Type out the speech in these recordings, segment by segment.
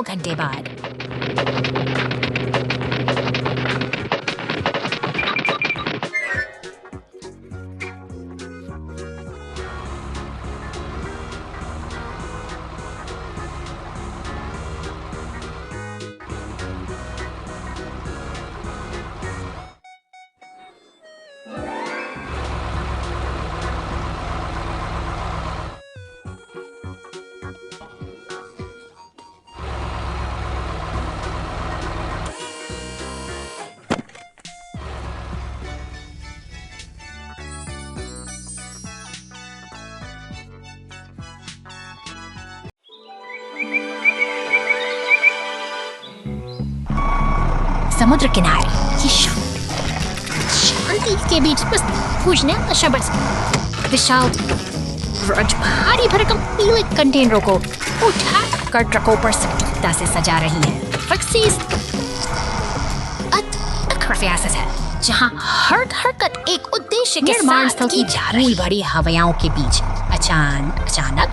घंटे बाद। समुद्र किनारे ये शांति के बीच बस पूछने का शब्द विशाल भारी भरकम पीले कंटेनरों को उठा कर ट्रकों पर सटीकता से सजा रही है। सियासत है जहाँ हर हरकत एक उद्देश्य के साथ की जा रही भरी हवाओं के बीच अचानक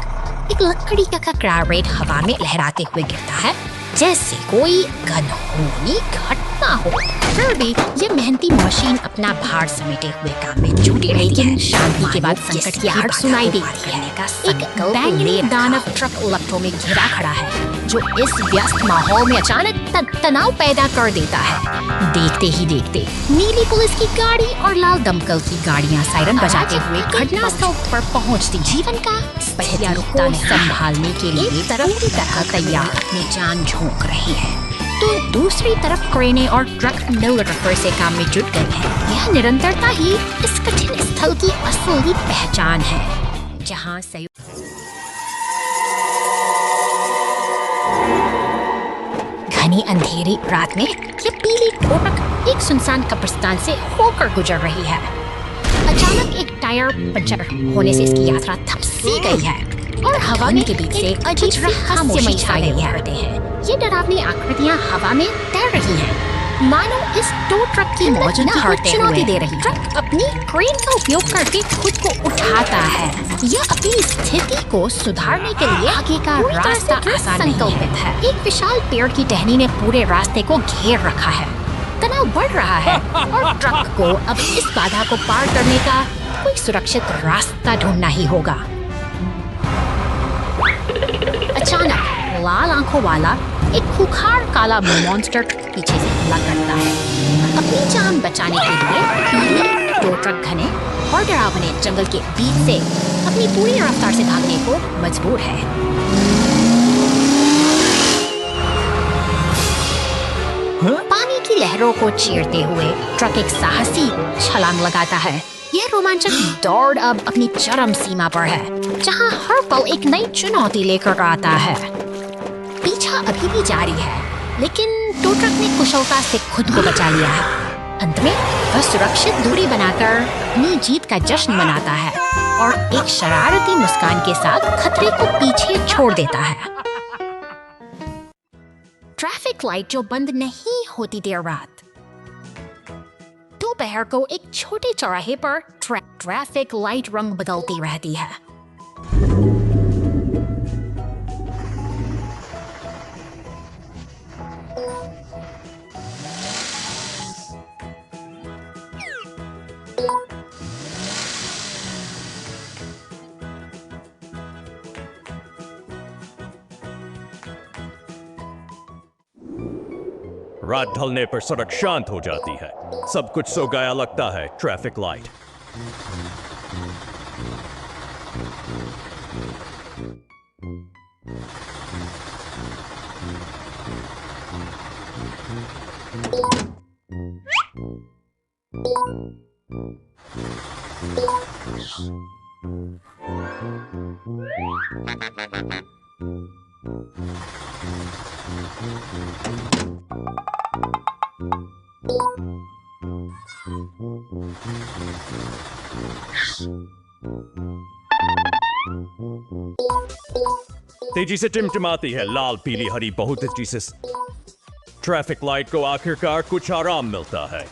एक लकड़ी का ककड़ारेट हवा में लहराते हुए गिरता है जैसे कोई अनहोनी घटना हो। फिर भी ये मेहनती मशीन अपना भार समेटे हुए काम में जुटी रही है। शांति के बाद संकट की आहट सुनाई देती है। एक बैंगनी दानव ट्रक लपटों में घिरा खड़ा है जो इस व्यस्त माहौल में अचानक तनाव पैदा कर देता है। देखते ही देखते नीली पुलिस की गाड़ी और लाल दमकल की गाड़ियां सायरन बजाते हुए घटनास्थल पर पहुंचती जीवन का पहला रुकता संभालने के लिए तरह तैयार अपनी जान झोंक रही है तो दूसरी तरफ क्रेनें और ट्रक मिलकर से काम में जुट गए हैं। यह निरंतरता ही इस कठिन स्थल की असली पहचान है जहां घनी अंधेरी रात में ये पीली ट्रक एक सुनसान कब्रिस्तान से होकर गुजर रही है। अचानक एक टायर पंचर होने से इसकी यात्रा थम सी गई है और हवा में के बीच से अजीब रहस्यमय छाए रहते हैं। ये डरावनी आकृतियां हवा में तैर रही हैं, मानो इस टो ट्रक की मौजूदगी को चुनौती दे रही। ट्रक अपनी क्रेन का उपयोग करके खुद को उठाता है। यह अपनी स्थिति को सुधारने के लिए आगे का रास्ता आसान संकल्पित है। एक विशाल पेड़ की टहनी ने पूरे रास्ते को घेर रखा है। तनाव बढ़ रहा है और ट्रक को अब इस बाधा को पार करने का कोई सुरक्षित रास्ता ढूंढना ही होगा। अचानक लाल आंखों वाला एक खूंखार काला मॉन्स्टर पीछे से हमला करता है। अपनी जान बचाने के लिए पीले टो ट्रक घने और डरावने जंगल के बीच से अपनी पूरी रफ्तार से भागने को मजबूर है। पानी की लहरों को चीरते हुए ट्रक एक साहसी छलांग लगाता है। यह रोमांचक दौड़ अब अपनी चरम सीमा पर है जहां हर पल एक नई चुनौती लेकर आता है। पीछा अभी भी जारी है लेकिन टो ट्रक ने कुशलता से खुद को बचा लिया है। अंत में वह सुरक्षित दूरी बनाकर अपनी जीत का जश्न मनाता है और एक शरारती मुस्कान के साथ खतरे को पीछे छोड़ देता है। ट्रैफिक लाइट जो बंद नहीं होती देर रात। दोपहर को एक छोटे चौराहे पर ट्रैफिक लाइट रंग बदलती रहती है। रात ढलने पर सड़क शांत हो जाती है। सब कुछ सो गया लगता है। ट्रैफिक लाइट तेजी से टिमटिमाती है लाल पीली हरी बहुत तेजी से। ट्रैफिक लाइट को आखिरकार कुछ आराम मिलता है।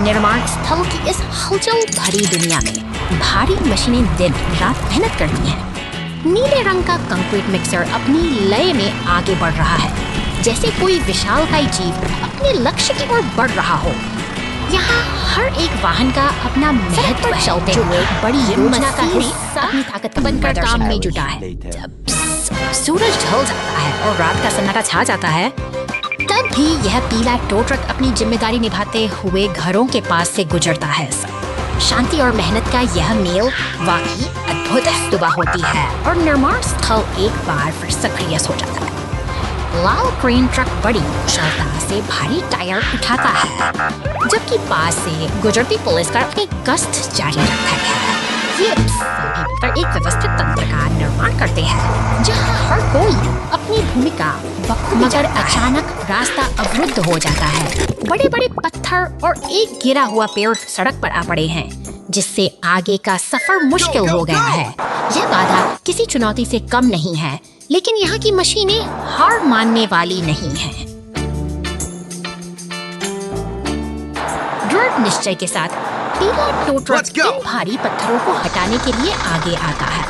निर्माण स्थल की इस हलचल भरी दुनिया में भारी मशीनें दिन रात मेहनत करती हैं। नीले रंग का कंक्रीट मिक्सर अपनी लय में आगे बढ़ रहा है, जैसे कोई विशालकाय जीव अपने लक्ष्य की ओर बढ़ रहा हो। यहाँ हर एक वाहन का अपना महत्व चलते हुए बड़ी योजना का हिस्सा अपनी ताकत का बनकर काम में जुटा है। जब सूरज ढल जाता है और रात का सन्नाटा छा जाता है, तब भी यह पीला टो ट्रक अपनी जिम्मेदारी निभाते हुए घरों के पास से गुजरता है। शांति और मेहनत का यह मेल वाकई अद्भुत सुबह होती है और निर्माण स्थल एक बार फिर सक्रिय हो जाता है। लाल क्रेन ट्रक बड़ी कुशलता से भारी टायर उठाता है, जबकि पास से गुजरती पुलिस कार अपनी गश्त जारी रखता है। ये सभी मिलकर एक व्यवस्थित तंत्र का निर्माण करते हैं, जहां हर कोई अपनी भूमिका मगर अचानक रास्ता अवरुद्ध हो जाता है। बड़े बड़े पत्थर और एक गिरा हुआ पेड़ सड़क पर आ पड़े हैं, जिससे आगे का सफर मुश्किल हो गया है। यह बाधा किसी चुनौती से कम नहीं है, लेकिन यहाँ की मशीनें हार मानने वाली नहीं हैं। दृढ़ निश्चय के साथ पीला टो ट्रक इन भारी पत्थरों को हटाने के लिए आगे आता है।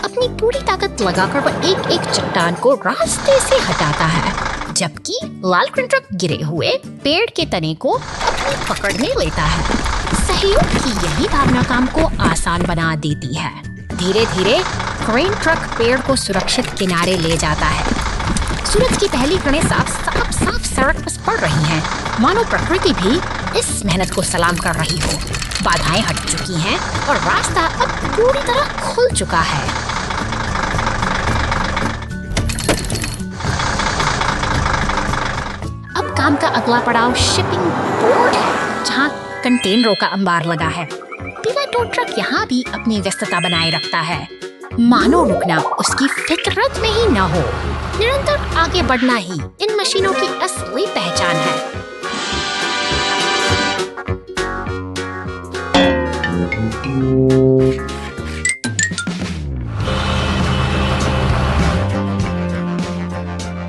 अपनी पूरी ताकत लगाकर वह एक एक चट्टान को रास्ते से हटाता है, जबकि लाल क्रेन ट्रक गिरे हुए पेड़ के तने को अपनी पकड़ में लेता है। सहयोग की यही भावना काम को आसान बना देती है। धीरे धीरे क्रेन ट्रक पेड़ को सुरक्षित किनारे ले जाता है। सूरज की पहली किरणें साफ सड़क पर पड़ रही हैं, मानो प्रकृति भी इस मेहनत को सलाम कर रही हो। बाधाएं हट चुकी हैं और रास्ता अब पूरी तरह खुल चुका है। अब काम का अगला पड़ाव शिपिंग पोर्ट है, जहां कंटेनरों का अंबार लगा है। पीला टो ट्रक यहाँ भी अपनी व्यस्तता बनाए रखता है, मानो रुकना उसकी फितरत में ही न हो। निरंतर आगे बढ़ना ही इन मशीनों की असली पहचान है।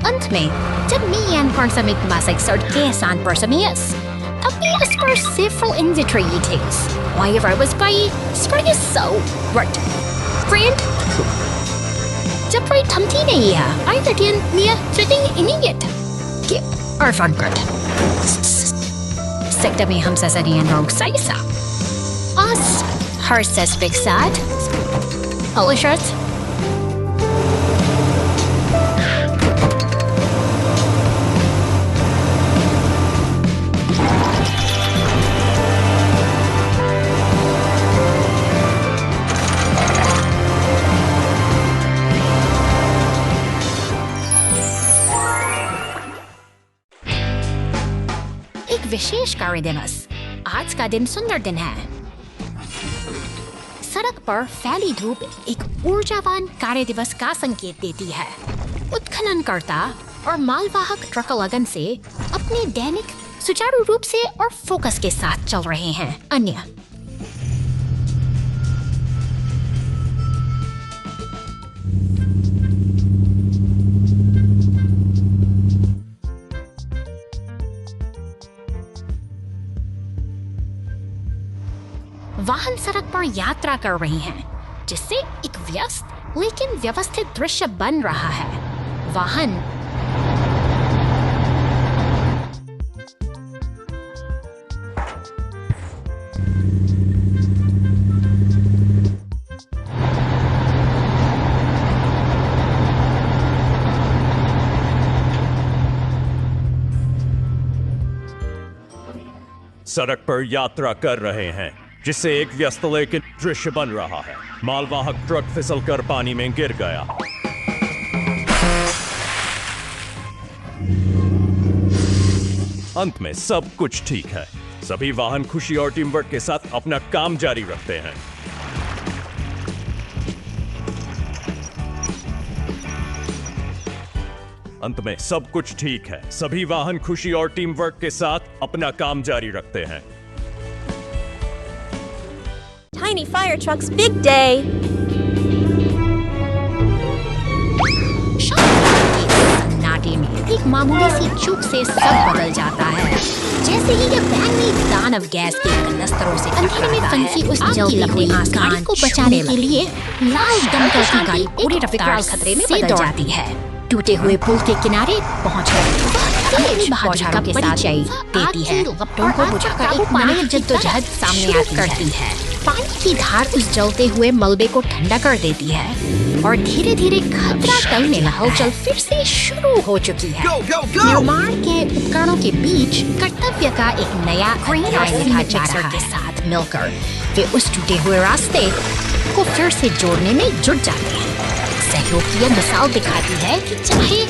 अंत में, जब Mian Parsamit Masagsard Kesan Parsamias, Tapias per several invitriities. Why I was by spring is so right. Friend, जब कोई थमती नहीं है, आई तटियन मिया ट्रेडिंग इनियट के अर्फन कर्ड सेक्टर में हम ससरियन रोग साइसा आस हर सस्पेक्ट साथ अलशर्ट विशेष कार्य दिवस। आज का दिन सुंदर दिन है। सड़क पर फैली धूप एक ऊर्जावान कार्य दिवस का संकेत देती है। उत्खननकर्ता और मालवाहक ट्रक लगन से अपने दैनिक सुचारू रूप से और फोकस के साथ चल रहे हैं। अन्य वाहन सड़क पर यात्रा कर रही हैं, जिससे एक व्यस्त लेकिन व्यवस्थित दृश्य बन रहा है। वाहन सड़क पर यात्रा कर रहे हैं, जिससे एक व्यस्त लेकिन दृश्य बन रहा है। मालवाहक ट्रक फिसलकर पानी में गिर गया। अंत में सब कुछ ठीक है। सभी वाहन खुशी और टीम वर्क के साथ अपना काम जारी रखते हैं। अंत में सब कुछ ठीक है। सभी वाहन खुशी और टीम वर्क के साथ अपना काम जारी रखते हैं। Tiny fire truck's big day. सन्नाटे में एक मामूली सी चूक से सब बदल जाता है। जैसे ही ये वैन में दानव गैस के कनस्तरों से अंधेरे में फंसी उस जलती हुई गाड़ी को बचाने के लिए लाल दमकल की गाड़ी पूरी रफ्तार खतरे में बदल जाती है। टूटे हुए पुल के किनारे पहुंचकर बहादुरी का परिचय देती है। लपटों को बुझाकर एक मानव जद्दोजहद सामने करती है। पानी की धार उस जलते हुए मलबे को ठंडा कर देती है और धीरे धीरे खतरा टलने लगा। हलचल फिर से शुरू हो चुकी है। निर्माण के उपकरणों के बीच कर्तव्य का एक नया लिखा जा रहा है। के साथ मिलकर वे उस टूटे हुए रास्ते को फिर से जोड़ने में जुट जाते हैं। सहयोग की यह मिसाल दिखाती है कि चाहे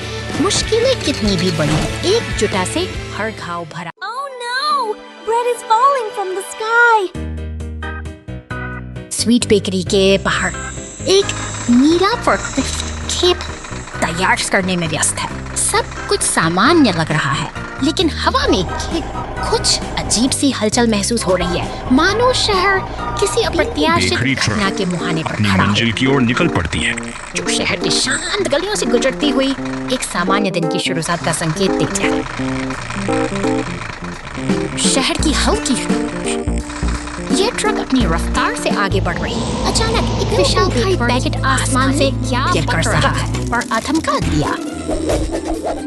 मुश्किलें कितनी भी बड़ी, एकजुटता से हर घाव भरा। Oh no! Bread is falling from the sky! Sweet bakery के बाहर एक नीला फोर्कलिफ्ट खेप तैयार करने में व्यस्त है। सब कुछ सामान्य लग रहा है, लेकिन हवा में कुछ अजीब सी हलचल महसूस हो रही है, मानो शहर किसी अप्रत्याशित घटना के मुहाने पर खड़ा मंजिल की ओर निकल पड़ती है, जो शहर की शांत गलियों से गुजरती हुई एक सामान्य दिन की शुरुआत का संकेत देती है। शहर की हल्की ये ट्रक अपनी रफ्तार से आगे बढ़ रही है। अचानक एक विशालकाय पैकेट आसमान से गिर कर रहा है और आधमका दिया।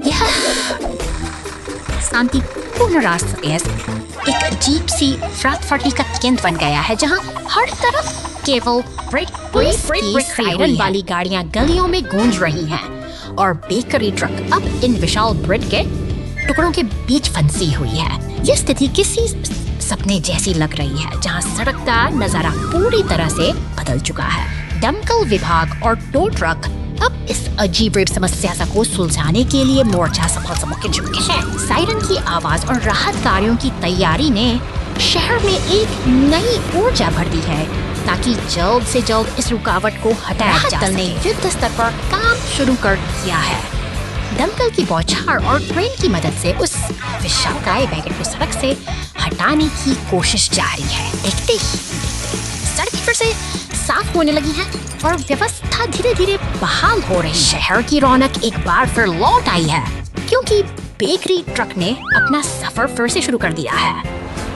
यह शांतिपूर्ण रास्ते एक अजीब सी फटाफटी का केंद्र बन गया है, जहां हर तरफ केवल पुलिस की सायरन वाली गाड़ियां गलियों में गूंज रही हैं और बेकरी ट्रक अब इन विशाल ब्रेड के टुकड़ों के बीच फंसी हुई है। यह स्थिति किसी सपने जैसी लग रही है, जहां सड़क का नजारा पूरी तरह से बदल चुका है। दमकल विभाग और टो ट्रक अब इस अजीब समस्या को सुलझाने के लिए मोर्चा सफल के चुके हैं। सायरन की आवाज और राहत कार्यों की तैयारी ने शहर में एक नई ऊर्जा भर दी है, ताकि जल्द से जल्द इस रुकावट को हटाया जा सके। युद्ध स्तर पर काम शुरू कर दिया है। दमकल की बौछार और ट्रेन की मदद से उस विशालकाय वैगन को सड़क से हटाने की कोशिश जारी है। देखते ही सड़क फिर से साफ होने लगी है और व्यवस्था धीरे धीरे बहाल हो रही। शहर की रौनक एक बार फिर लौट आई है, क्योंकि बेकरी ट्रक ने अपना सफर फिर से शुरू कर दिया है।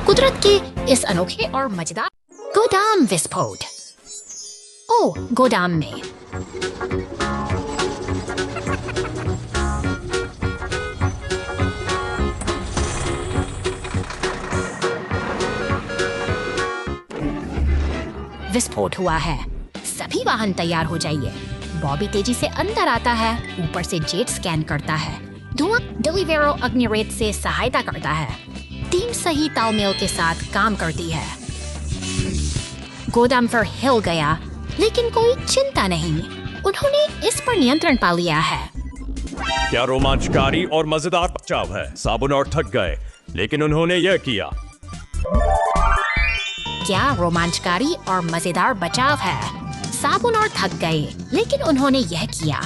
कुदरत के इस अनोखे और मजेदार गोदाम विस्फोट। गोदाम में विस्फोट हुआ है। सभी वाहन तैयार हो जाइए। बॉबी तेजी से अंदर आता है, ऊपर से जेट स्कैन करता है। धुआं डिलीवेरो अग्निरेट से सहायता करता है। टीम सही तालमेल के साथ काम करती है। गोदाम पर हिल गया, लेकिन कोई चिंता नहीं, उन्होंने इस पर नियंत्रण पा लिया है। क्या रोमांचकारी और मजेदार बचाव है। साबुन और थक गए, लेकिन उन्होंने यह किया। क्या रोमांचकारी और मजेदार बचाव है। साबुन और थक गए, लेकिन उन्होंने यह किया।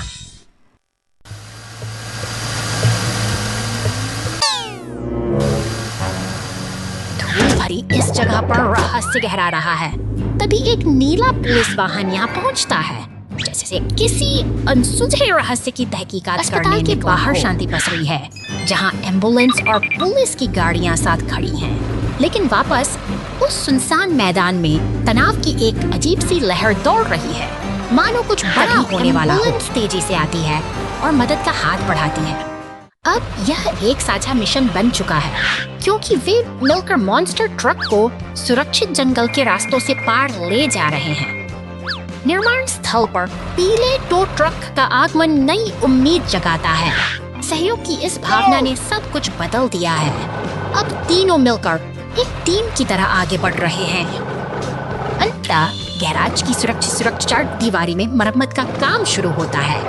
धूल भरी इस जगह पर रहस्य गहरा रहा है। तभी एक नीला पुलिस वाहन यहाँ पहुँचता है, जैसे किसी अनसुलझे रहस्य की तहकीकात करने के बाहर शांति पसरी है, जहाँ एम्बुलेंस और पुलिस की गाड़ियाँ साथ खड़ी हैं। लेकिन वापस उस सुनसान मैदान में तनाव की एक अजीब सी लहर दौड़ रही है, मानो कुछ बड़ा होने वाला हो। तेजी से आती है और मदद का हाथ बढ़ाती है। अब यह एक साझा मिशन बन चुका है, क्योंकि वे मिलकर मॉन्स्टर ट्रक को सुरक्षित जंगल के रास्तों से पार ले जा रहे हैं। निर्माण स्थल पर पीले टो ट्रक का आगमन नई उम्मीद जगाता है। सहयोग की इस भावना ने सब कुछ बदल दिया है। अब तीनों मिलकर एक टीम की तरह आगे बढ़ रहे हैं। अंततः गैराज की सुरक्षा दीवारी में मरम्मत का काम शुरू होता है।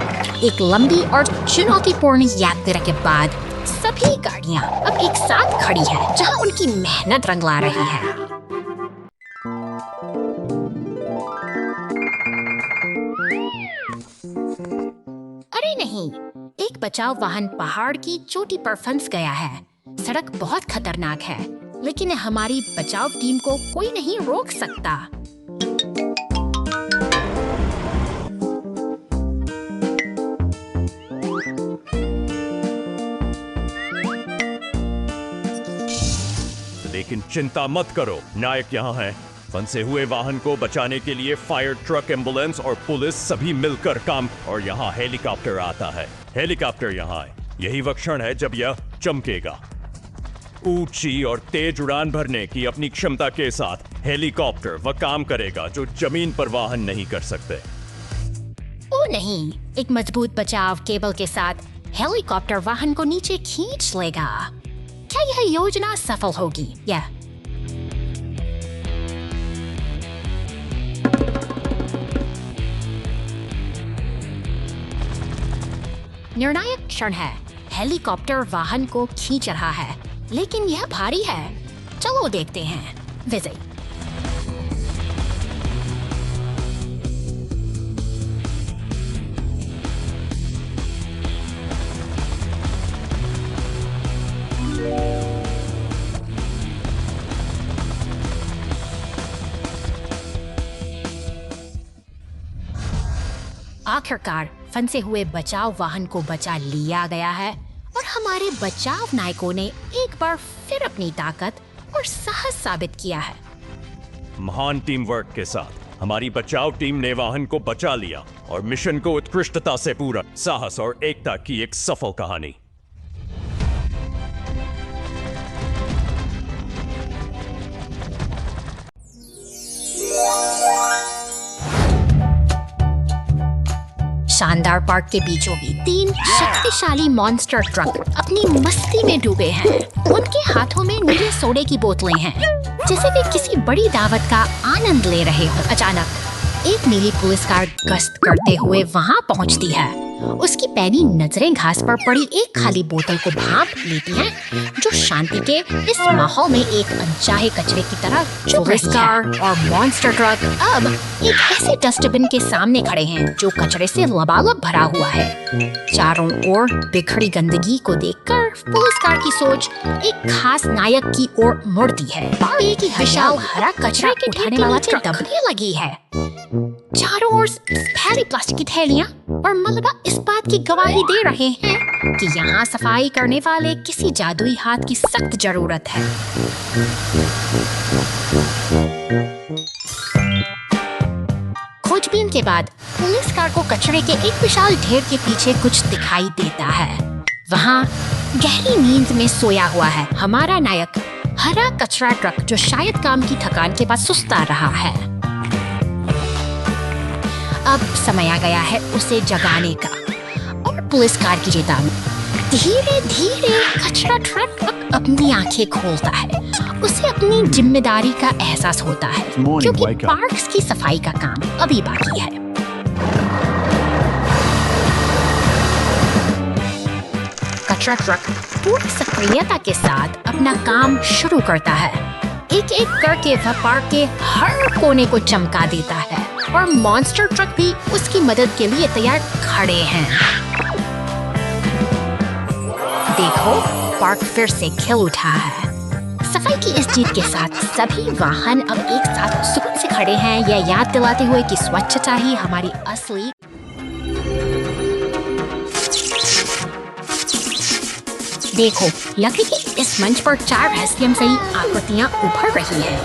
एक लंबी और चुनौतीपूर्ण यात्रा के बाद सभी गाड़ियां अब एक साथ खड़ी हैं, जहां उनकी मेहनत रंग ला रही है। अरे नहीं, एक बचाव वाहन पहाड़ की चोटी पर फंस गया है। सड़क बहुत खतरनाक है, लेकिन हमारी बचाव टीम को कोई नहीं रोक सकता। लेकिन चिंता मत करो, नायक यहाँ हैं। फंसे हुए वाहन को बचाने के लिए फायर ट्रक, एम्बुलेंस और पुलिस सभी मिलकर काम, और यहाँ हेलीकॉप्टर आता है। हेलीकॉप्टर यहाँ है, यही वह क्षण है जब यह चमकेगा। ऊंची और तेज उड़ान भरने की अपनी क्षमता के साथ हेलीकॉप्टर वह काम करेगा जो जमीन पर वाहन नहीं कर सकते। ओ नहीं, एक मजबूत बचाव केबल के साथ हेलीकॉप्टर वाहन को नीचे खींच लेगा। क्या यह योजना सफल होगी? या निर्णायक क्षण है। हेलीकॉप्टर वाहन को खींच रहा है, लेकिन यह भारी है। चलो देखते हैं। विजय, आखिरकार फंसे हुए बचाव वाहन को बचा लिया गया है और हमारे बचाव नायकों ने एक बार फिर अपनी ताकत और साहस साबित किया है। महान टीम वर्क के साथ हमारी बचाव टीम ने वाहन को बचा लिया और मिशन को उत्कृष्टता से पूरा। साहस और एकता की एक सफल कहानी। शानदार पार्क के बीचों बीच 3 शक्तिशाली मॉन्स्टर ट्रक अपनी मस्ती में डूबे हैं। उनके हाथों में नीले सोडे की बोतलें हैं, जैसे वे किसी बड़ी दावत का आनंद ले रहे हो। अचानक एक नीली पुलिस कार गश्त करते हुए वहां पहुंचती है। उसकी पैनी नजरें घास पर पड़ी एक खाली बोतल को भांप लेती हैं, जो शांति के इस माहौल में एक अनचाहे कचरे की तरह चुभ रही है। पुलिस कार और मॉन्स्टर ट्रक अब एक ऐसे डस्टबिन के सामने खड़े हैं जो कचरे से लबालब भरा हुआ है। चारों ओर बिखरी गंदगी को देखकर पुलिस कार की सोच एक खास नायक की ओर मुड़ती है। एक विशाल हरा कचरा उठाने वाला ट्रक दबने लगी है। चारों ओर भारी प्लास्टिक की थैलियां और मलबा इस बात की गवाही दे रहे हैं कि यहाँ सफाई करने वाले किसी जादुई हाथ की सख्त जरूरत है। खोजबीन के बाद पुलिस कार को कचरे के एक विशाल ढेर के पीछे कुछ दिखाई देता है। वहाँ गहरी नींद में सोया हुआ है हमारा नायक, हरा कचरा ट्रक, जो शायद काम की थकान के बाद सुस्ता रहा है। अब समय आ गया है उसे जगाने का, और पुलिस कार की चेतावनी। धीरे धीरे कचरा ट्रक अपनी आंखें खोलता है। उसे अपनी जिम्मेदारी का एहसास होता है, क्योंकि पार्क्स की सफाई का काम अभी बाकी है। कचरा ट्रक पूरी सक्रियता के साथ अपना काम शुरू करता है। एक एक करके वह पार्क के हर कोने को चमका देता है, और मॉन्स्टर ट्रक भी उसकी मदद के लिए तैयार खड़े हैं। देखो, पार्क फिर से खिल उठा है। सफाई की इस जीत के साथ सभी वाहन अब एक साथ सुकून से खड़े हैं, यह याद दिलाते हुए कि स्वच्छता ही हमारी असली। देखो, लकड़ी के इस मंच पर 4 रहस्यमयी आकृतियां उभर रही हैं।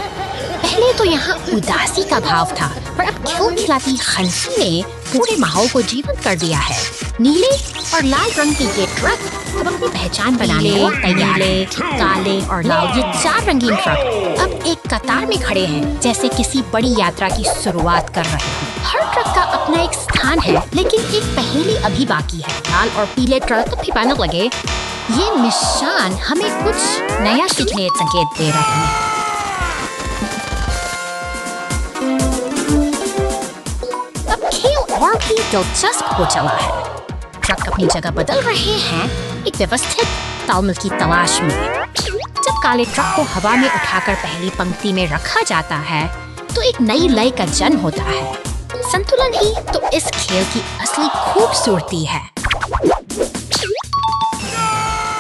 पहले तो यहाँ उदासी का भाव था, पर अब खिलखिलाती हंसी ने पूरे माहौल को जीवंत कर दिया है। नीले और लाल रंग के ये ट्रक अब अपनी पहचान बनाने को तैयार हैं। काले और लाल ये 4 रंगीन ट्रक अब एक कतार में खड़े हैं, जैसे किसी बड़ी यात्रा की शुरुआत कर रहे हैं। हर ट्रक का अपना एक स्थान है, लेकिन एक पहेली अभी बाकी है। लाल और पीले ट्रक तो फिर लगे। ये निशान हमें कुछ नया सीखने के संकेत दे रहे हैं। अब खेल और भी दिलचस्प हो चला है। ट्रक अपनी जगह बदल रहे हैं, एक व्यवस्थित तालमेल की तलाश में। जब काले ट्रक को हवा में उठाकर पहली पंक्ति में रखा जाता है, तो एक नई लय का जन्म होता है। संतुलन ही तो इस खेल की असली खूबसूरती है।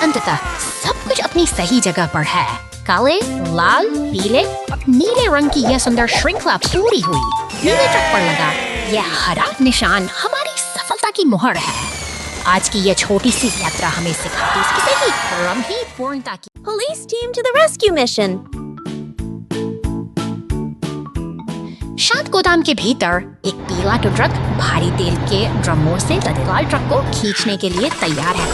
अंततः सब कुछ अपनी सही जगह पर है। काले, लाल, पीले और नीले रंग की यह सुंदर श्रृंखला पूरी हुई। नीले ट्रक पर लगा यह हरा निशान हमारी सफलता की मोहर है। आज की यह छोटी सी यात्रा हमें सिखाती है कि क्रम ही पूर्णता की। Police team to the rescue mission. शांत गोदाम के भीतर एक पीला ट्रक भारी तेल के ड्रमों से तत्काल ट्रक को खींचने के लिए तैयार है।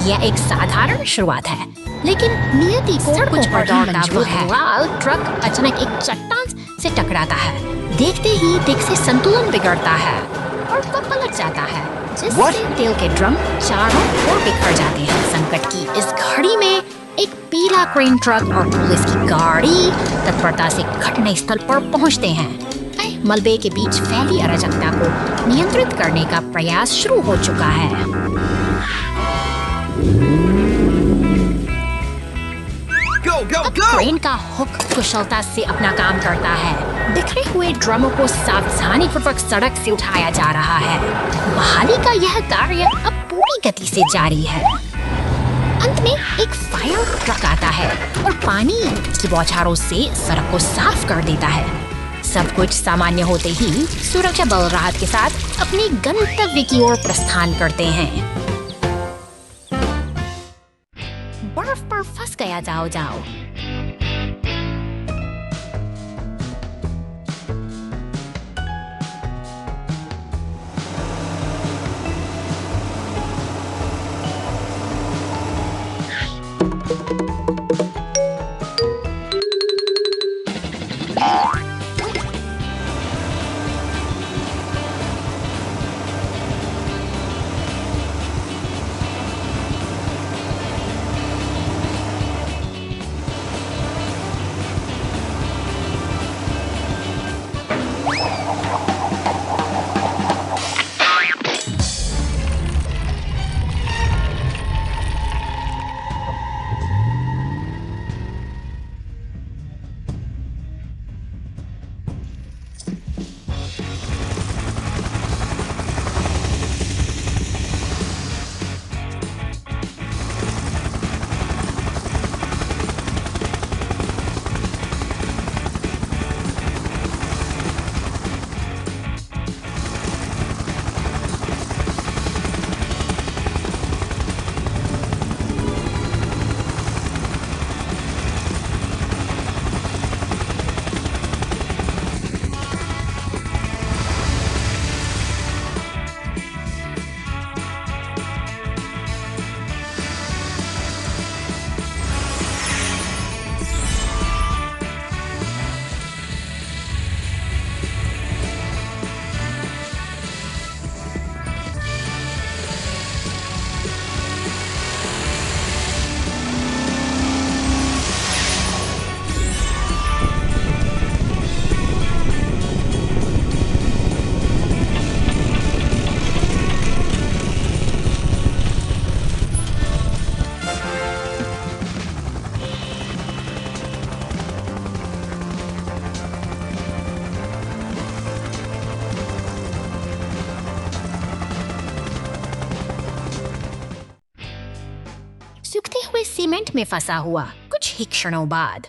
यह एक साधारण शुरुआत है, लेकिन नियति को कुछ पर दौड़ता हुआ लाल ट्रक अचानक एक चट्टान से टकराता है। देखते ही दिख से संतुलन बिगड़ता है और वह पलट जाता है, जिससे तेल के ड्रम चारों ओर बिखर जाते हैं। संकट की इस घड़ी में एक पीला क्रेन ट्रक और पुलिस की गाड़ी तत्परता से घटनास्थल पर पहुंचते हैं। मलबे के बीच फैली अराजकता को नियंत्रित करने का प्रयास शुरू हो चुका है। क्रेन का हुक कुशलता से अपना काम करता है। बिखरे हुए ड्रमों को सावधानी पूर्वक सड़क से उठाया जा रहा है। बहाली का यह कार्य अब पूरी गति से जारी है। अंत में एक फायर ट्रक आता है और पानी की बौछारों से सड़क को साफ कर देता है। सब कुछ सामान्य होते ही सुरक्षा बल राहत के साथ अपने गंतव्य की ओर प्रस्थान करते हैं। बर्फ पर फंस गया जाओ जाओ। सूखते हुए सीमेंट में फंसा हुआ कुछ ही क्षणों बाद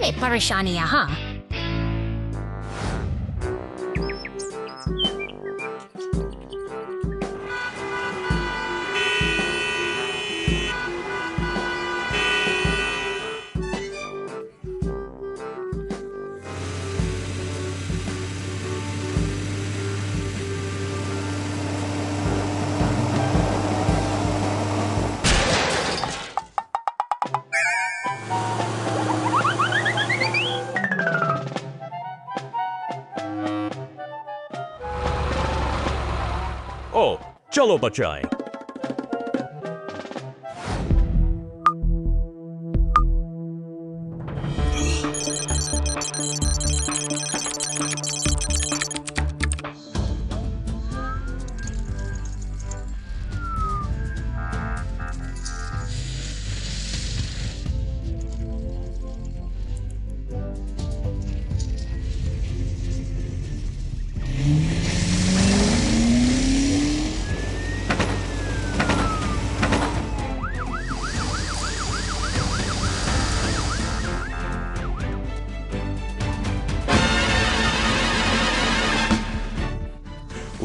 ये परेशानियां हाँ। ओ, चलो बचाएं।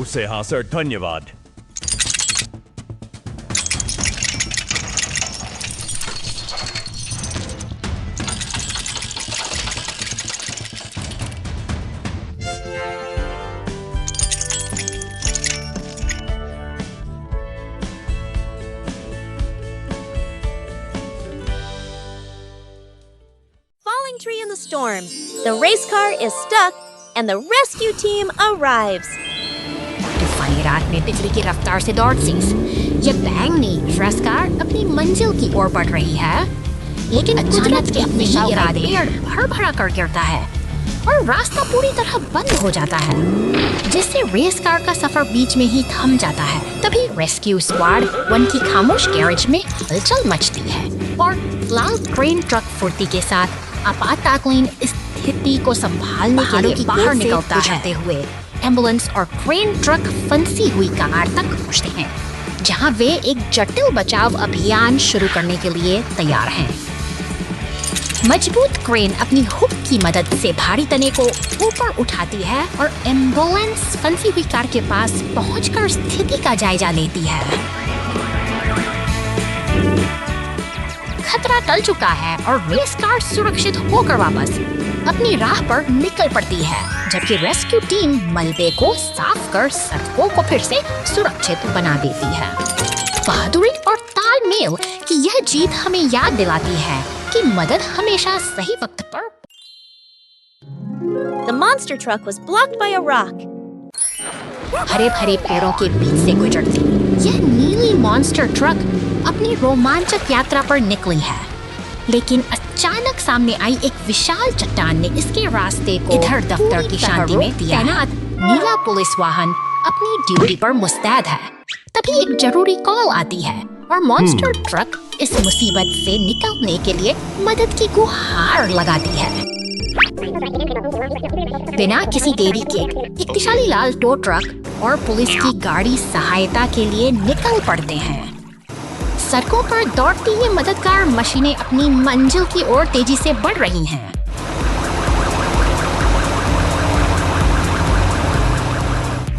उसे हाँ सर, धन्यवाद। Falling tree in the storm. The race car is stuck and the rescue team arrives. तूफानी रात में बिजली की रफ्तार से दौड़ती ये बैंगनी रेस कार अपनी मंजिल की ओर बढ़ रही है, लेकिन अचानक के अपने इरादे पेड़ भर भरा कर गिरता है और रास्ता पूरी तरह बंद हो जाता है, जिससे रेस कार का सफर बीच में ही थम जाता है। तभी रेस्क्यू स्क्वाड वन की खामोश गैरेज में हलचल मचती है और लाल क्रेन ट्रक फुर्ती के साथ आपातकालीन स्थिति को संभालने के लिए बाहर निकलता है हुए एम्बुलेंस और क्रेन ट्रक फंसी हुई कार तक पहुंचते हैं, जहां वे एक जटिल बचाव अभियान शुरू करने के लिए तैयार हैं। मजबूत क्रेन अपनी हुक की मदद से भारी तने को ऊपर उठाती है और एम्बुलेंस फंसी हुई कार के पास पहुंचकर स्थिति का जायजा लेती है। खतरा टल चुका है और रेस कार सुरक्षित होकर वापस अपनी राह पर निकल पड़ती है, जबकि रेस्क्यू टीम मलबे को साफ कर सड़कों को फिर से सुरक्षित बना देती है। बहादुरी और तालमेल की यह जीत हमें याद दिलाती है कि मदद हमेशा सही वक्त पर। The monster truck was blocked by a rock. हरे भरे पेड़ों के बीच से गुजरती यह नीली मॉन्स्टर ट्रक अपनी रोमांचक यात्रा पर निकली है, लेकिन अचानक सामने आई एक विशाल चट्टान ने इसके रास्ते को इधर दफ्तर की शांति में तैनात नीला पुलिस वाहन अपनी ड्यूटी पर मुस्तैद है। तभी एक जरूरी कॉल आती है और मॉन्स्टर ट्रक इस मुसीबत से निकलने के लिए मदद की गुहार लगाती है। बिना किसी देरी के एक शक्तिशाली लाल टो ट्रक और पुलिस की गाड़ी सहायता के लिए निकल पड़ते हैं। सड़कों पर दौड़ती ये मददगार मशीनें अपनी मंजिल की ओर तेजी से बढ़ रही हैं।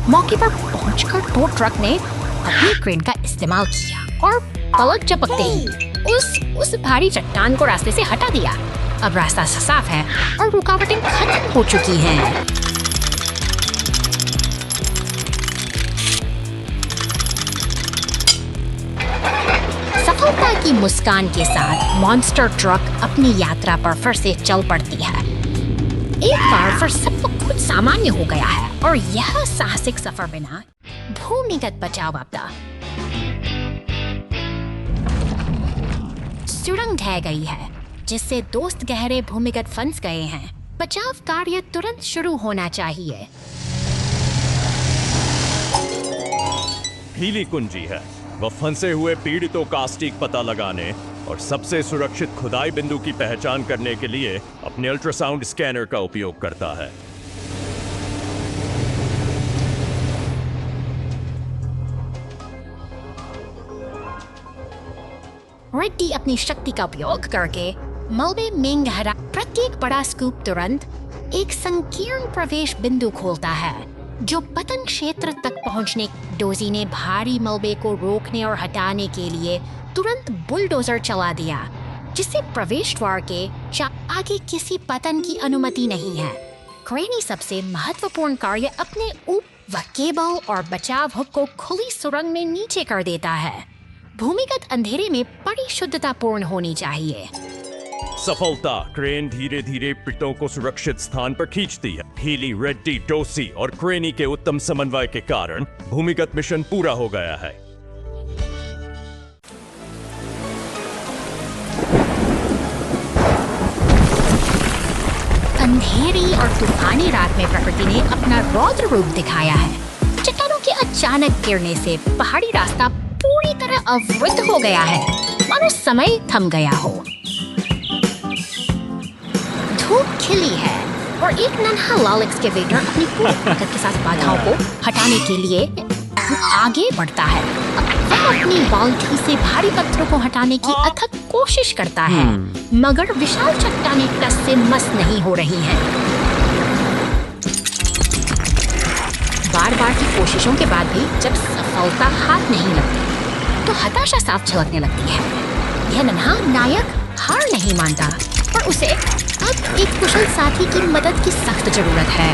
मौके पर पहुंचकर टो ट्रक ने अपनी क्रेन का इस्तेमाल किया और पलक झपकते ही उस भारी चट्टान को रास्ते से हटा दिया। अब रास्ता साफ है और रुकावटें खत्म हो चुकी हैं। सफलता की मुस्कान के साथ मॉन्स्टर ट्रक अपनी यात्रा पर फिर से चल पड़ती है। एक बार फिर सब कुछ सामान्य हो गया है और यह साहसिक सफर बिना भूमिगत बचाव आपदा सुरंग ढह गई है, जिससे दोस्त गहरे भूमिगत फंस गए हैं। बचाव कार्य तुरंत शुरू होना चाहिए। पीली कुंजी है, वह फंसे हुए पीड़ितों का सटीक पता लगाने और सबसे सुरक्षित खुदाई बिंदु की पहचान करने के लिए अपने अल्ट्रासाउंड स्कैनर का उपयोग करता है। रेड्डी अपनी शक्ति का उपयोग करके मलबे में गहरा प्रत्येक बड़ा स्कूप तुरंत एक संकीर्ण प्रवेश बिंदु खोलता है जो पतन क्षेत्र तक पहुंचने। डोजी ने भारी मलबे को रोकने और हटाने के लिए तुरंत बुलडोजर चला दिया, जिससे प्रवेश द्वार के आगे किसी पतन की अनुमति नहीं है। क्रेनी सबसे महत्वपूर्ण कार्य अपने व केबल और बचाव हुक को खुली सुरंग में नीचे कर देता है। भूमिगत अंधेरे में बड़ी शुद्धतापूर्ण होनी चाहिए। सफलता। क्रेन धीरे धीरे पिटों को सुरक्षित स्थान पर खींचती है। हीली, रेड्डी, डोसी और क्रेनी के उत्तम समन्वय के कारण भूमिगत मिशन पूरा हो गया है। अंधेरी और तूफानी रात में प्रकृति ने अपना रौद्र रूप दिखाया है। चट्टानों के अचानक गिरने से पहाड़ी रास्ता पूरी तरह अवरुद्ध हो गया है, मानो समय थम गया हो। धूप खिली है और एक नन्हा लाल एक्सकेवेटर अपनी पूरी ताकत के साथ बाधाओं को हटाने के लिए आगे बढ़ता है। वह अपनी बाल्टी से भारी पत्थरों को हटाने की अथक कोशिश करता है, मगर विशाल चट्टानें टस से मस नहीं हो रही हैं। बार बार की कोशिशों के बाद भी जब सफलता हाथ नहीं लगती तो हताशा साफ झलकने लगती है। यह नन्हा नायक हार नहीं मानता, पर उसे अब एक कुशल साथी की मदद की सख्त जरूरत है।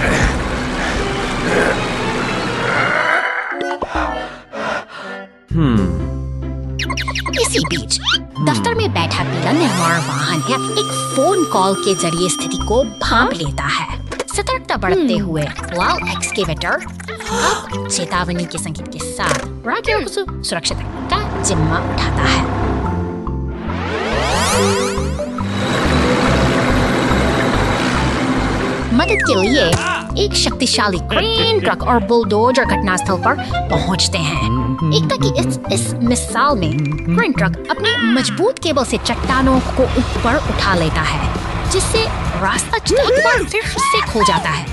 इसी बीच दफ्तर में बैठा पीला निर्माण वाहन है एक फोन कॉल के जरिए स्थिति को भांप लेता है। सतर्कता बढ़ते हुए लाल एक्सकेवेटर अब चेतावनी के संकेत के साथ राहगीरों को सुरक्षित रखने का जिम्मा उठाता है। मदद के लिए एक शक्तिशाली क्रेन, ट्रक और बुलडोजर घटनास्थल पर पहुंचते हैं। एकता की इस मिसाल में क्रेन ट्रक अपनी मजबूत केबल से चट्टानों को ऊपर उठा लेता है, जिससे रास्ता एक बार फिर से खुल जाता है।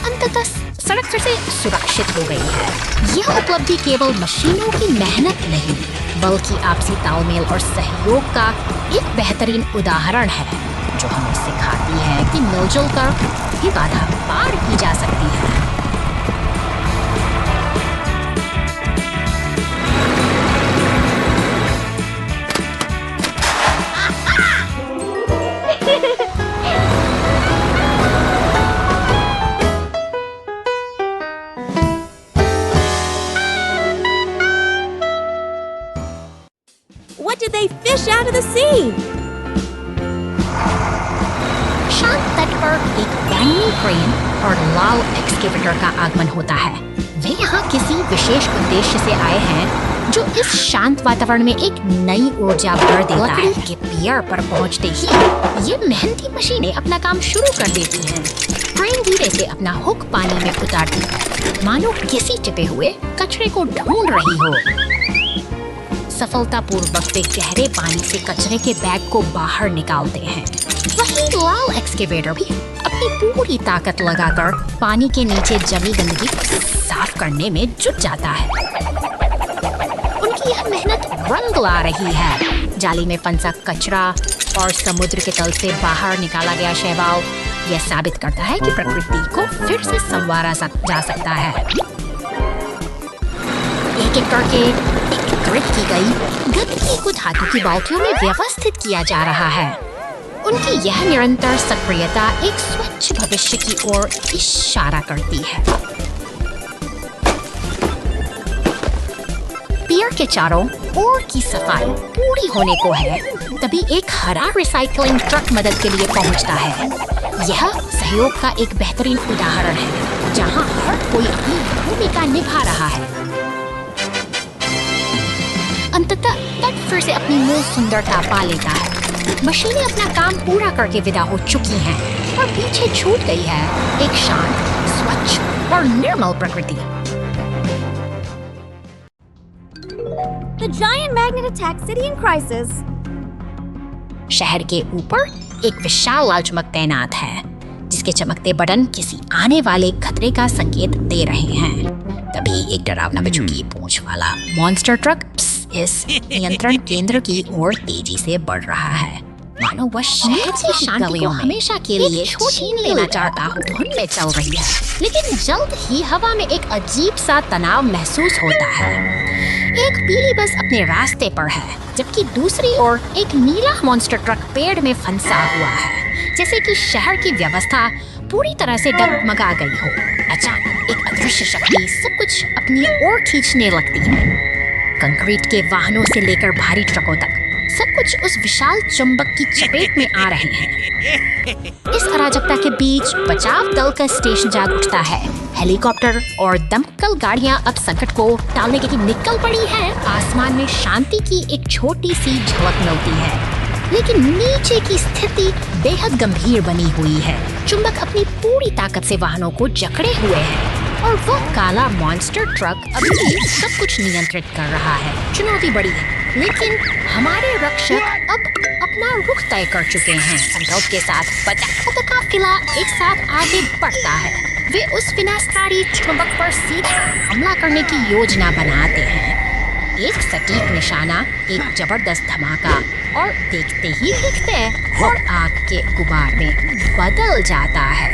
अंततः सड़क फिर से सुरक्षित हो गई है। यह उपलब्धि केवल मशीनों की मेहनत नहीं, बल्कि आपसी तालमेल और सहयोग का एक बेहतरीन उदाहरण है, जो हमें सिखाती है कि मिलजुल कर भी बाधा पार की जा सकती है। What did they fish out of the sea? शांत तट पर एक बैंगनी क्रेन और लाल एक्सकेवेटर का आगमन होता है। वे यहाँ किसी विशेष उद्देश्य से आए हैं, जो इस शांत वातावरण में एक नई ऊर्जा भर देता है। के पियर पर पहुँचते ही ये मेहनती मशीनें अपना काम शुरू कर देती हैं। क्रेन धीरे से अपना हुक पानी में उतारती है, मानो किसी चिपे हुए कचरे को ढूंढ रही हो। सफलतापूर्वक वे गहरे पानी से कचरे के बैग को बाहर निकालते हैं। वहीं लाल एक्सकेवेटर भी अपनी पूरी ताकत लगाकर पानी के नीचे जमी गंदगी साफ करने में जुट जाता है। उनकी यह मेहनत रंग ला रही है। जाली में फंसा कचरा और समुद्र के तल से बाहर निकाला गया शैवाल यह साबित करता है कि प्रकृति को फिर से संवारा जा सकता है। एक एक करके एकत्रित की गई गंदगी को धातु की बाल्टियों में व्यवस्थित किया जा रहा है। उनकी यह निरंतर सक्रियता एक स्वच्छ भविष्य की ओर इशारा करती है। पियर के चारों ओर की सफाई पूरी होने को है, तभी एक हरा रिसाइकलिंग ट्रक मदद के लिए पहुंचता है। यह सहयोग का एक बेहतरीन उदाहरण है, जहां हर कोई अपनी भूमिका निभा रहा है। अंततः तट फिर से अपनी मूल सुंदरता पा लेता है। मशीनें अपना काम पूरा करके विदा हो चुकी हैं और पीछे छूट गई है एक शांत, स्वच्छ और निर्मल प्रकृति। The giant magnet attacked city in crisis. शहर के ऊपर एक विशाल लाल चुम्बक तैनात है, जिसे पुलिस के चमकते बटन किसी आने वाले खतरे का संकेत दे रहे हैं। तभी एक डरावना बिच्छू की पूंछ वाला मॉन्स्टर ट्रक इस नियंत्रण केंद्र की ओर तेजी से बढ़ रहा है, मानो वह शहर की शांति को हमेशा के लिए छीन लेना चाहता हो। धुन में चल रही है, लेकिन जल्द ही हवा में एक अजीब सा तनाव महसूस होता है। एक पीली बस अपने रास्ते पर है, जबकि दूसरी ओर एक नीला मॉन्स्टर ट्रक पेड़ में फंसा हुआ है, जैसे कि शहर की व्यवस्था पूरी तरह से डगमगा गई हो। अचानक एक अदृश्य शक्ति सब कुछ अपनी ओर खींचने लगती है। कंक्रीट के वाहनों से लेकर भारी ट्रकों तक सब कुछ उस विशाल चुंबक की चपेट में आ रहे हैं। इस अराजकता के बीच बचाव दल का स्टेशन जाग उठता है। हेलीकॉप्टर और दमकल गाड़ियां अब संकट को टालने के लिए निकल पड़ी हैं। आसमान में शांति की एक छोटी सी झलक मिलती है, लेकिन नीचे की स्थिति बेहद गंभीर बनी हुई है। चुंबक अपनी पूरी ताकत से वाहनों को जकड़े हुए है और वह काला मॉन्स्टर ट्रक अभी भी सब कुछ नियंत्रित कर रहा है। चुनौती बड़ी है, लेकिन हमारे रक्षक अब अपना रुख तय कर चुके हैं। संकल्प के साथ बचाव का काफिला एक साथ आगे बढ़ता है। वे उस विनाशकारी चुंबक पर सीधा हमला करने की योजना बनाते हैं। एक सटीक निशाना, एक जबरदस्त धमाका, और देखते ही देखते और आग के गुबार में बदल जाता है।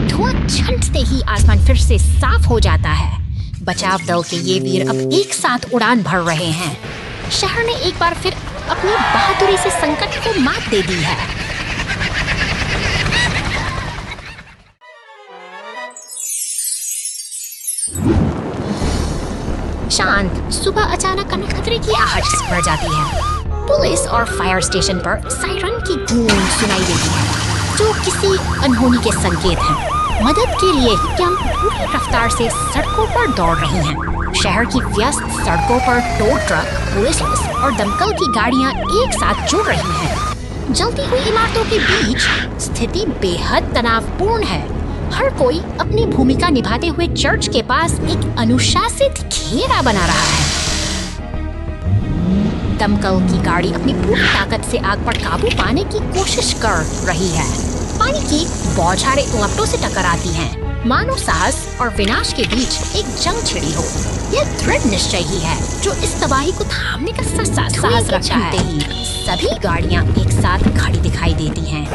धुआं छंटते ही आसमान फिर से साफ हो जाता है। बचाव दल के ये वीर अब एक साथ उड़ान भर रहे हैं। शहर ने एक बार फिर अपनी बहादुरी से संकट को मात दे दी है। शांत सुबह अचानक खतरे की आहट बढ़ जाती है। पुलिस और फायर स्टेशन पर सायरन की गूंज सुनाई देती है, जो किसी अनहोनी के संकेत हैं। मदद के लिए हम पूरी रफ्तार से सड़कों पर दौड़ रही हैं। शहर की व्यस्त सड़कों पर टो ट्रक, पुलिस और दमकल की गाड़ियां एक साथ जुड़ रही हैं। जलती हुई इमारतों के बीच स्थिति बेहद तनावपूर्ण है। हर कोई अपनी भूमिका निभाते हुए चर्च के पास एक अनुशासित घेरा बना रहा है। दमकल की गाड़ी अपनी पूरी ताकत से आग पर काबू पाने की कोशिश कर रही है। पानी की बौछारें लपटों से टकराती हैं, मानो साहस और विनाश के बीच एक जंग छिड़ी हो। यह दृढ़ निश्चय ही है जो इस तबाही को थामने का साहस रखता है। ही सभी गाड़ियां एक साथ खड़ी दिखाई देती हैं।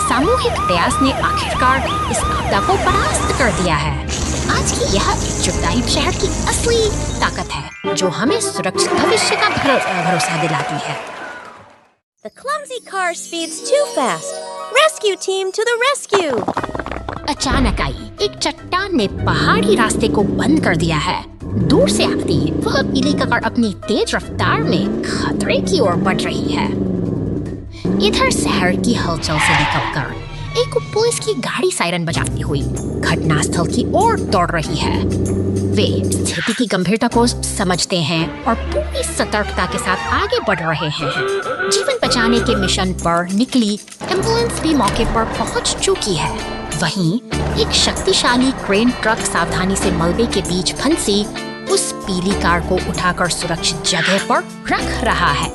सामूहिक प्रयास ने आखिरकार इस आपदा को परास्त कर दिया है। आज की यह एकजुटता ही शहर की असली ताकत है, जो हमें सुरक्षित भविष्य का भरोसा दिलाती है। The clumsy car speeds too fast. Rescue team to the rescue! अचानक आई एक चट्टान ने पहाड़ी रास्ते को बंद कर दिया है। दूर से आती वह पीली कार अपनी तेज रफ्तार में खतरे की ओर बढ़ रही है। इधर शहर की हलचल से निकलकर एक पुलिस की गाड़ी सायरन बजाती हुई घटनास्थल की ओर दौड़ रही है। वे स्थिति की गंभीरता को समझते हैं और पूरी सतर्कता के साथ आगे बढ़ रहे हैं। जीवन बचाने के मिशन पर निकली एम्बुलेंस भी मौके पर पहुंच चुकी है। वहीं एक शक्तिशाली क्रेन ट्रक सावधानी से मलबे के बीच फंसी उस पीली कार को उठाकर सुरक्षित जगह पर रख रहा है।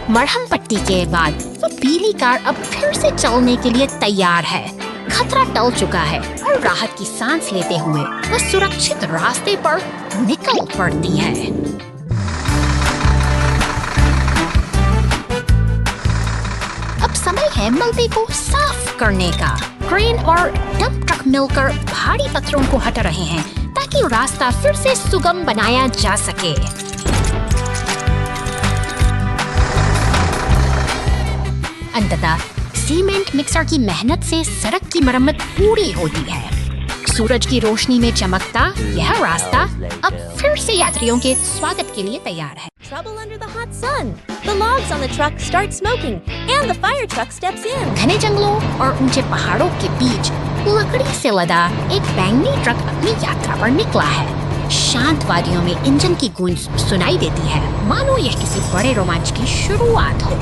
मरहम पट्टी के बाद वो पीली कार अब फिर से चलने के लिए तैयार है। खतरा टल चुका है और राहत की सांस लेते हुए वह सुरक्षित रास्ते पर निकल पड़ती है। अब समय है मलबे को साफ करने का। क्रेन और डंप ट्रक मिलकर भारी पत्थरों को हटा रहे हैं ताकि रास्ता फिर से सुगम बनाया जा सके। अंततः सीमेंट मिक्सर की मेहनत से सड़क की मरम्मत पूरी होती है। सूरज की रोशनी में चमकता यह रास्ता अब फिर से यात्रियों के स्वागत के लिए तैयार है। Trouble under the hot sun. The logs on the truck start smoking, and the fire truck steps in. घने जंगलों और ऊंचे पहाड़ों के बीच लकड़ी से लदा एक बैंगनी ट्रक अपनी यात्रा पर निकला है। शांत वादियों में इंजन की गूंज सुनाई देती है, मानो यह किसी बड़े रोमांच की शुरुआत हो।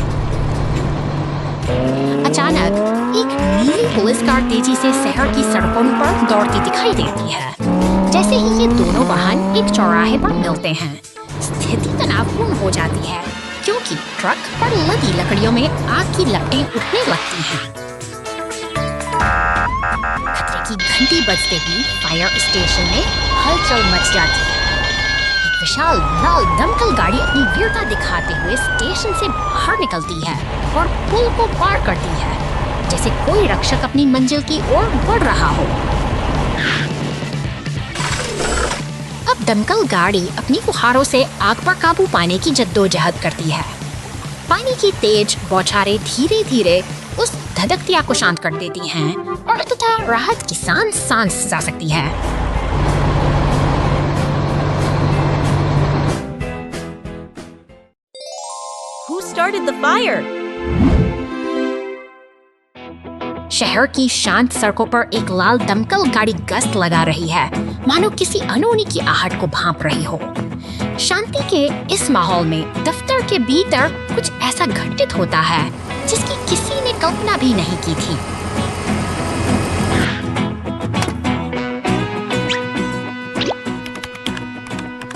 अचानक एक नीली पुलिस कार तेजी से शहर की सड़कों पर दौड़ती दिखाई देती है। जैसे ही ये दोनों वाहन एक चौराहे पर मिलते हैं, स्थिति तनावपूर्ण हो जाती है, क्योंकि ट्रक पर लदी लकड़ियों में आग की लपटें उठने लगती हैं। खतरे की घंटी बजते ही फायर स्टेशन में हलचल मच जाती है। एक विशाल लाल दमकल गाड़ी अपनी वीरता दिखाते हुए स्टेशन से बाहर निकलती है और पुल को पार करती है, जैसे कोई रक्षक अपनी मंजिल की ओर बढ़ रहा हो। अब दमकल गाड़ी अपनी फुहारों से आग पर काबू पाने की जद्दोजहद करती है। पानी की तेज बौछारें धीरे धीरे उस धधकती आग को शांत कर देती हैं और अंततः राहत की सांस जा सकती है। Who started the fire? शहर की शांत सड़कों पर एक लाल दमकल गाड़ी गश्त लगा रही है, मानो किसी अनहोनी की आहट को भांप रही हो। शांति के इस माहौल में दफ्तर के भीतर कुछ ऐसा घटित होता है जिसकी किसी ने कल्पना भी नहीं की थी।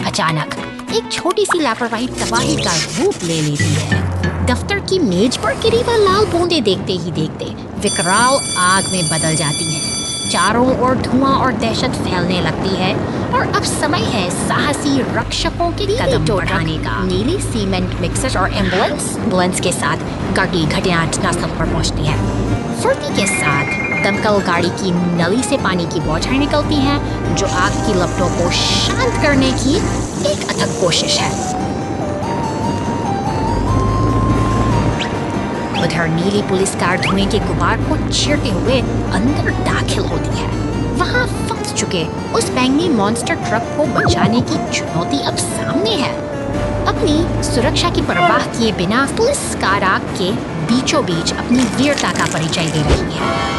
अचानक एक छोटी सी लापरवाही तबाही का रूप ले लेती है। दफ्तर की मेज पर गिरी वह लाल बूंदे देखते ही देखते विकराल आग में बदल जाती हैं। चारों ओर धुआं और दहशत फैलने लगती है और अब समय है साहसी रक्षकों के कदम बढ़ाने का। नीली सीमेंट मिक्सर और एम्बुलेंस के साथ गाड़ी घटनास्थल पर पहुंचती है। फुर्ती के साथ दमकल गाड़ी की नली से पानी की बौछारें निकलती हैं, जो आग की लपटों को शांत करने की एक अथक कोशिश है। उधर नीली पुलिस कार धुएं के गुबार को चीरते हुए अंदर दाखिल होती है। वहां फंस चुके उस बैंगनी मॉन्स्टर ट्रक को बचाने की चुनौती अब सामने है। अपनी सुरक्षा की परवाह किए बिना पुलिस कार आग के बीचों बीच अपनी वीरता का परिचय दे रही है।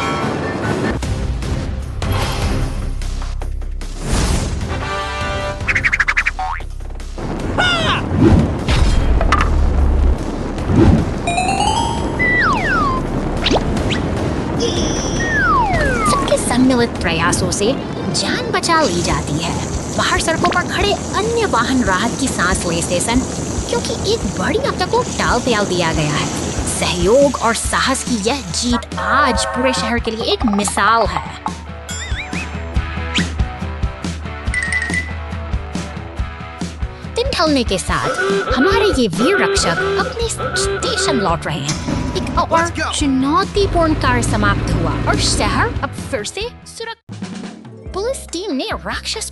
सम्मिलित प्रयासों से जान बचा ली जाती है। बाहर सड़कों पर खड़े अन्य वाहन राहत की सांस लेते सन, क्योंकि एक बड़ी आपदा को टाल दिया गया है। सहयोग और साहस की यह जीत आज पूरे शहर के लिए एक मिसाल है। दिन ढलने के साथ हमारे ये वीर रक्षक अपने स्टेशन लौट रहे हैं। एक और चुनौतीपूर्ण कार्य समाप्त हुआ और शहर अब फिर से सुरक्षित। पुलिस टीम ने राक्षस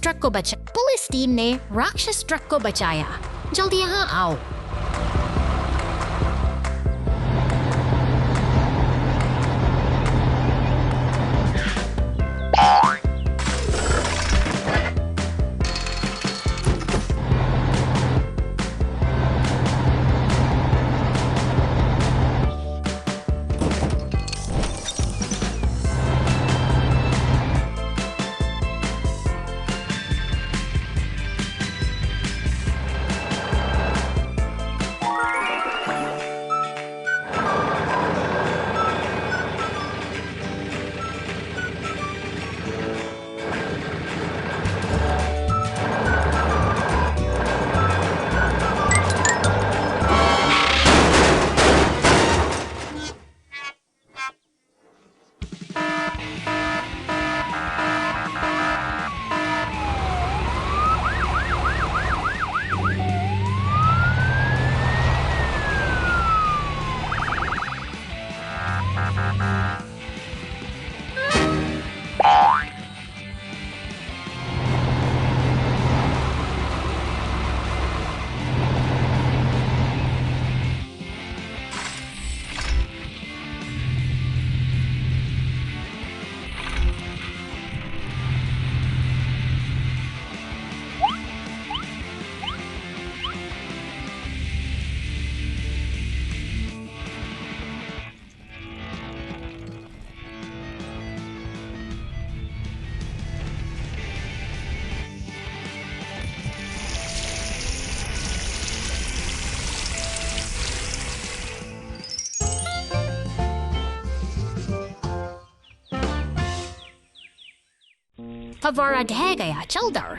ट्रक को बचाया। जल्दी यहाँ आओ। फव्वारा ढह गया, चल दर।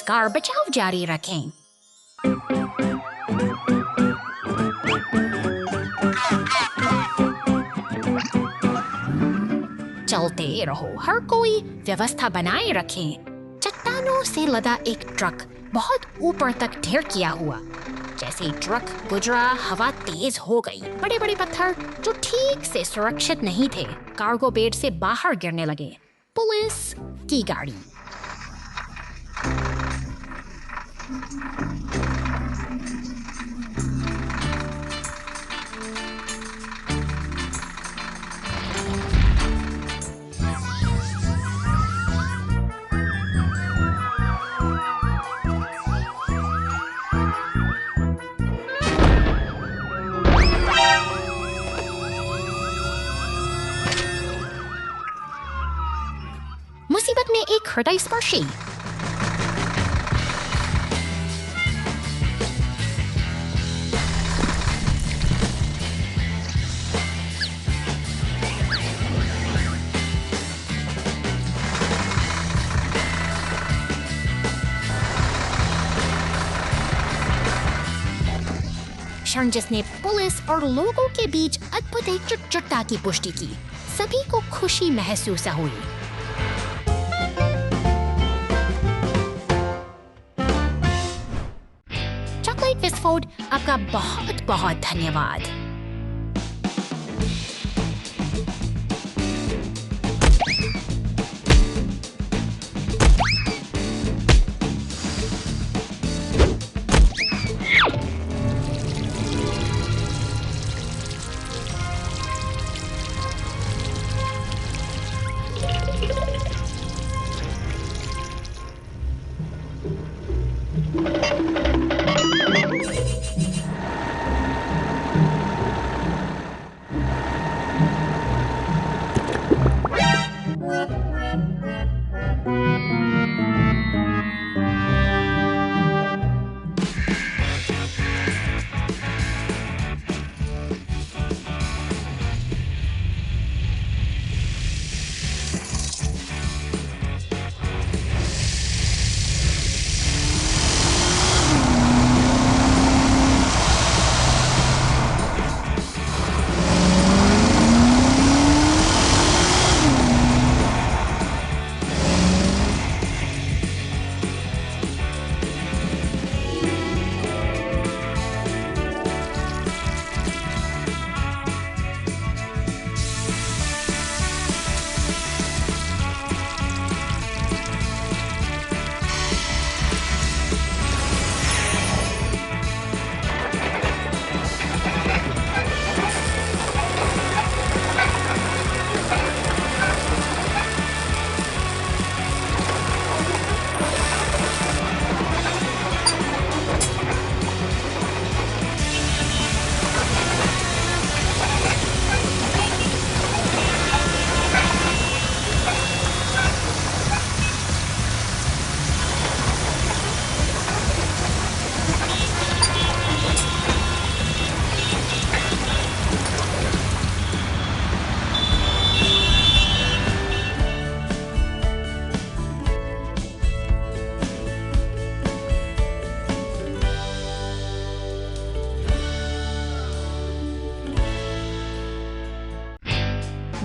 कार बचाव जारी रखें। चलते रहो, हर कोई व्यवस्था बनाए रखें। चट्टानों से लदा एक ट्रक बहुत ऊपर तक ढेर किया हुआ। जैसे ही ट्रक गुजरा, हवा तेज हो गई। बड़े बड़े पत्थर जो ठीक से सुरक्षित नहीं थे कार्गो बेड से बाहर गिरने लगे। पुलिस की गाड़ी। मुसीबत में एक हृदय स्पर्शी। क्षण जिसने पुलिस और लोगों के बीच अद्भुत एकजुटता की पुष्टि की। सभी को खुशी महसूस हुई। चॉकलेट फिस्टफूड, आपका बहुत बहुत धन्यवाद।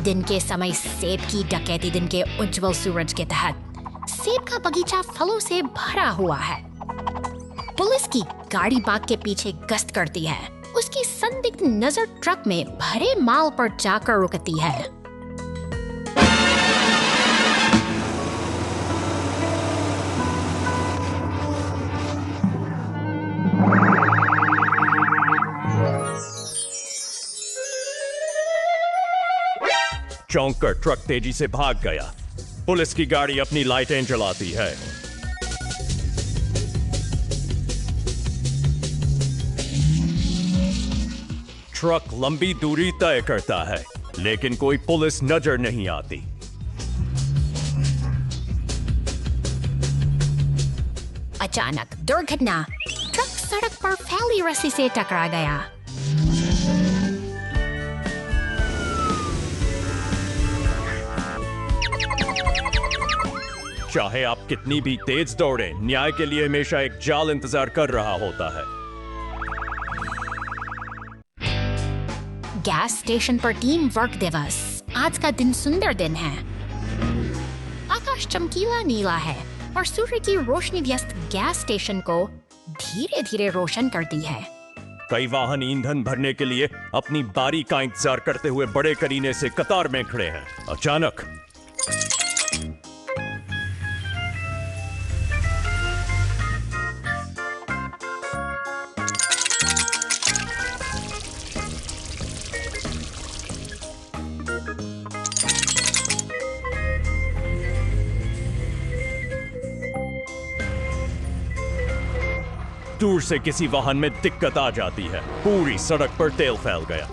दिन के समय सेब की डकैती दिन के उज्जवल सूरज के तहत। सेब का बगीचा फलों से भरा हुआ है। पुलिस की गाड़ी बाग के पीछे गश्त करती है। उसकी संदिग्ध नजर ट्रक में भरे माल पर जाकर रुकती है। चौंक कर ट्रक तेजी से भाग गया। पुलिस की गाड़ी अपनी लाइटें जलाती है। ट्रक लंबी दूरी तय करता है, लेकिन कोई पुलिस नजर नहीं आती। अचानक दुर्घटना। ट्रक सड़क पर फैली रस्सी से टकरा गया। चाहे आप कितनी भी तेज दौड़ें, न्याय के लिए हमेशा एक जाल इंतजार कर रहा होता है। गैस स्टेशन पर टीम वर्क दिवस। आज का दिन सुंदर दिन है। आकाश चमकीला नीला है और सूर्य की रोशनी व्यस्त गैस स्टेशन को धीरे धीरे रोशन करती है। कई वाहन ईंधन भरने के लिए अपनी बारी का इंतजार करते हुए बड़े करीने से कतार में खड़े हैं। अचानक दूर से किसी वाहन में दिक्कत आ जाती है। पूरी सड़क पर तेल फैल गया।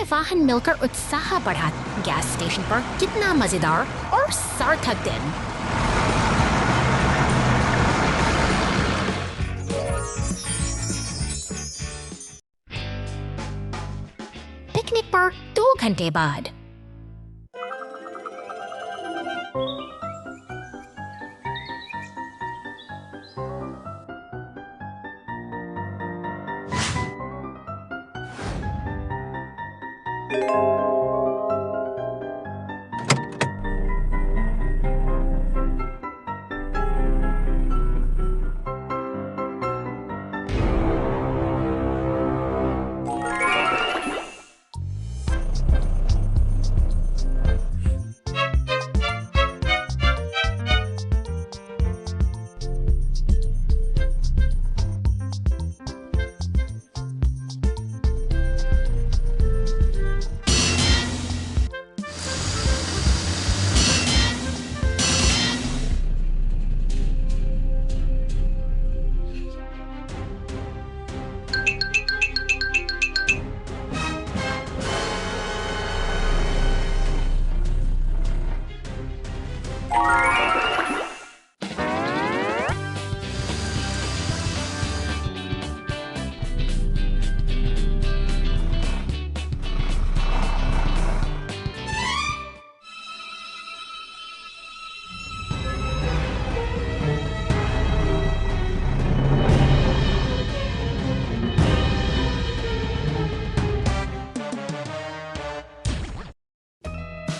वाहन मिलकर उत्साह बढ़ा। गैस स्टेशन पर कितना मजेदार और सार्थक दिन। पिकनिक पर 2 घंटे बाद।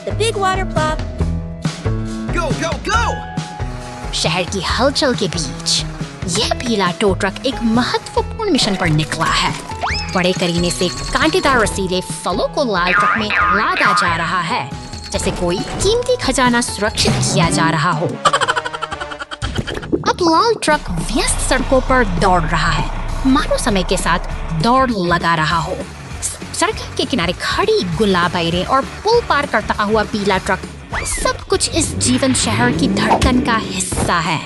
The big water plop. Go, go, go! शहर की हलचल के बीच यह पीला टो ट्रक एक महत्वपूर्ण मिशन पर निकला है। बड़े करीने से कांटेदार रसीले फलों को लाल ट्रक में लादा जा रहा है, जैसे कोई कीमती खजाना सुरक्षित किया जा रहा हो। अब लाल ट्रक व्यस्त सड़कों पर दौड़ रहा है, मानो समय के साथ दौड़ लगा रहा हो। सड़क के किनारे खड़ी गुलाबीरें और पुल पार करता हुआ पीला ट्रक, सब कुछ इस जीवंत शहर की धड़कन का हिस्सा है।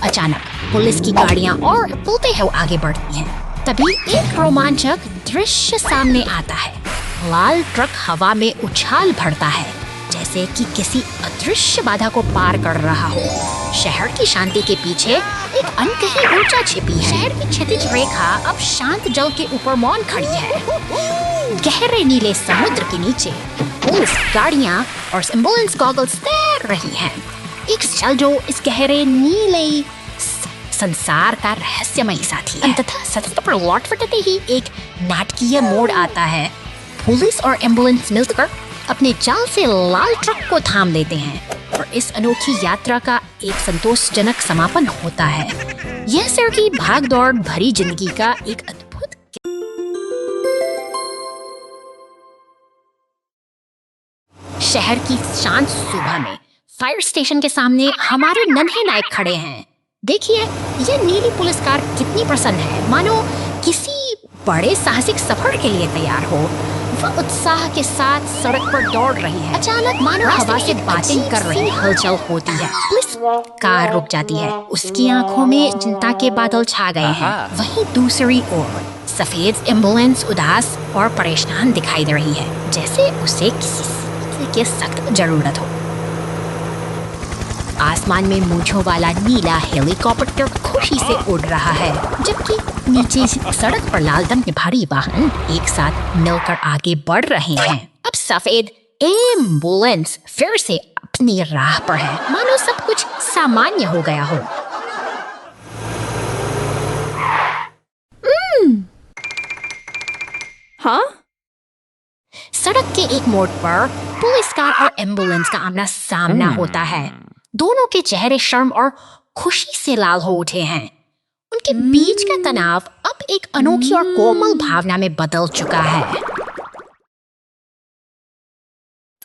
अचानक पुलिस की गाड़ियां और पुलते हुए आगे बढ़ती हैं। तभी एक रोमांचक दृश्य सामने आता है। लाल ट्रक हवा में उछाल भरता है, जैसे कि किसी अदृश्य बाधा को पार कर रहा हो। शहर की शांति के पीछे एक अनकही ऊर्जा छिपी है। शहर की क्षैतिज रेखा अब शांत जल के ऊपर मौन खड़ी है। गहरे नीले समुद्र के नीचे पुलिस गाड़ियां और एम्बुलेंस गॉगल्स तैर रही हैं। एक शल जो इस गहरे नीले संसार का रहस्यमयी साथी है। अंततः सत्य पर लौट फटते ही एक नाटकीय मोड़ आता है। पुलिस और एम्बुलेंस मिलकर अपने जाल से लाल ट्रक को थाम लेते हैं और इस अनोखी यात्रा का एक संतोषजनक समापन होता है। यह सर की भागदौड़ भरी जिंदगी का एक अद्भुत शहर की शांत सुबह में फायर स्टेशन के सामने हमारे नन्हे नायक खड़े हैं। देखिए, ये नीली पुलिस कार कितनी प्रसन्न है, मानो किसी बड़े साहसिक सफर के लिए तैयार हो। वह उत्साह के साथ सड़क पर दौड़ रही है। अचानक मानो हवा से बातें कर रही हलचल होती है। पुलिस कार रुक जाती है। उसकी आंखों में चिंता के बादल छा गए हैं। वहीं दूसरी ओर सफेद एम्बुलेंस उदास और परेशान दिखाई दे रही है, जैसे उसे किसी की सख्त जरूरत हो। आसमान में मूंछों वाला नीला हेलीकॉप्टर खुशी से उड़ रहा है, जबकि नीचे सड़क पर लाल रंग के भारी वाहन एक साथ मिलकर आगे बढ़ रहे हैं। अब सफेद एम्बुलेंस फिर से अपनी राह पर है, मानो सब कुछ सामान्य हो गया हो। Huh? सड़क के एक मोड़ पर पुलिस कार और एम्बुलेंस का आमना सामना होता है। दोनों के चेहरे शर्म और खुशी से लाल हो उठे हैं। उनके बीच का तनाव अब एक अनोखी और कोमल भावना में बदल चुका है।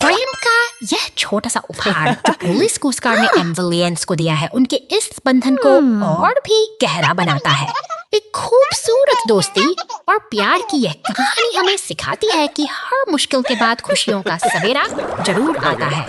प्रेम का यह छोटा सा उपहार जो पुलिस कोस्ट गार्ड ने एम्बुलेंस को दिया है, उनके इस बंधन को और भी गहरा बनाता है। एक खूबसूरत दोस्ती और प्यार की यह कहानी हमें सिखाती है कि हर मुश्किल के बाद खुशियों का सवेरा जरूर आता है।